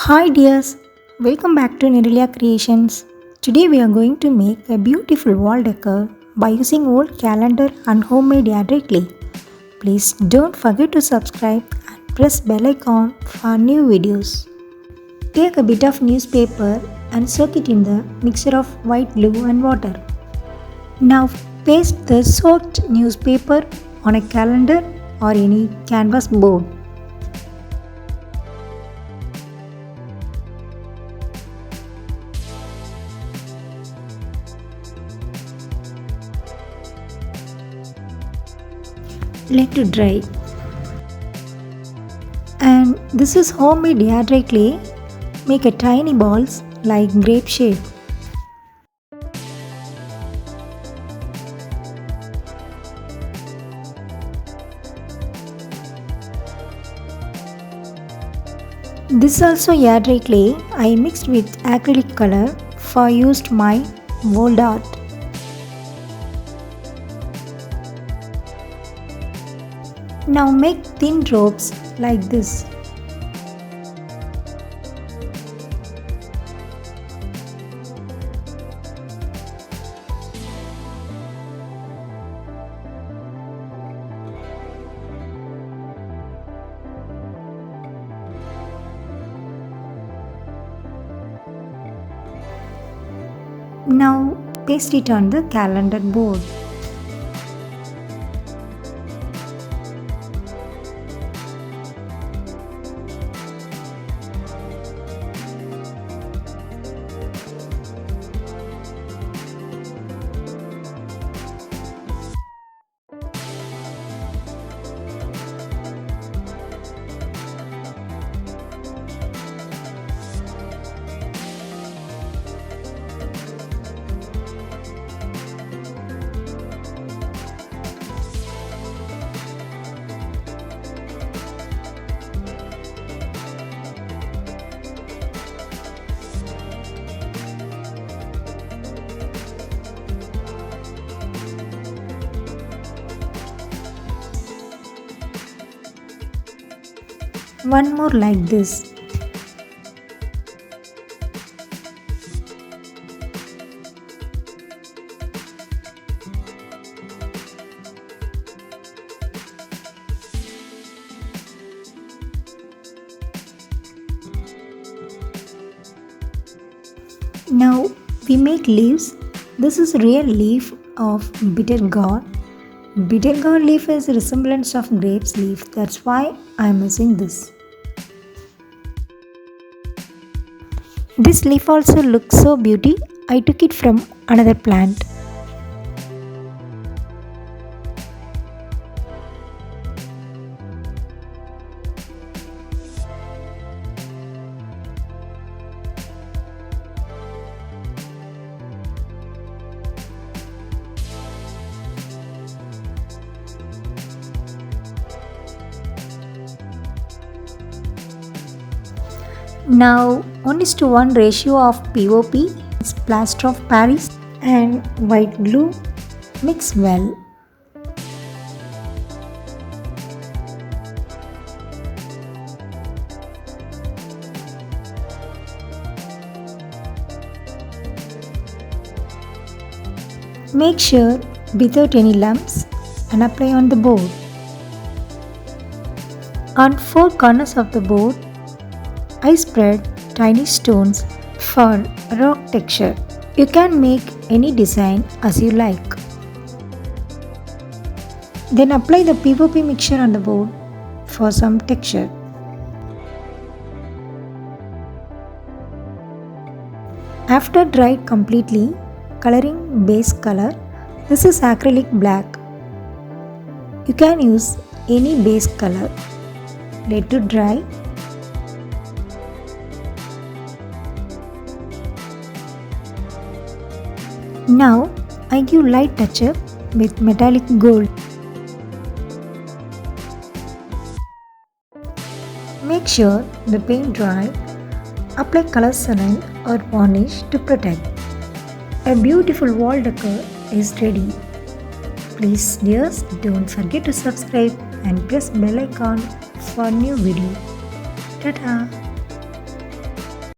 Hi dears, welcome back to Niralya Creations. Today we are going to make a beautiful wall decor by using old calendar and homemade airdry clay. Please don't forget to subscribe and press bell icon for new videos. Take a bit of newspaper and soak it in the mixture of white glue and water. Now paste the soaked newspaper on a calendar or any canvas board. Let it dry. And this is homemade airdry clay. Make a tiny balls like grape shape. This also airdry clay I mixed with acrylic color for used my old art. Now make thin ropes like this. Now paste it on the calendar board. One more like this. Now we make leaves. This is real leaf of bitter gourd. Bitter gourd leaf is a resemblance of grapes leaf. That's why I am using this. This leaf also looks so beauty. I took it from another plant. Now 1:1 ratio of POP, plaster of Paris and white glue. Mix well. Make sure without any lumps and apply on the board. On 4 corners of the board, I spread tiny stones for rock texture. You can make any design as you like. Then apply the POP mixture on the board for some texture. After dried completely, coloring base color. This is acrylic black. You can use any base color. Let it dry. Now I give light touch up with metallic gold. Make sure the paint dry. Apply color saline or varnish to protect. A beautiful wall decor is ready. Please dears, don't forget to subscribe and press bell icon for new video. Ta-ta!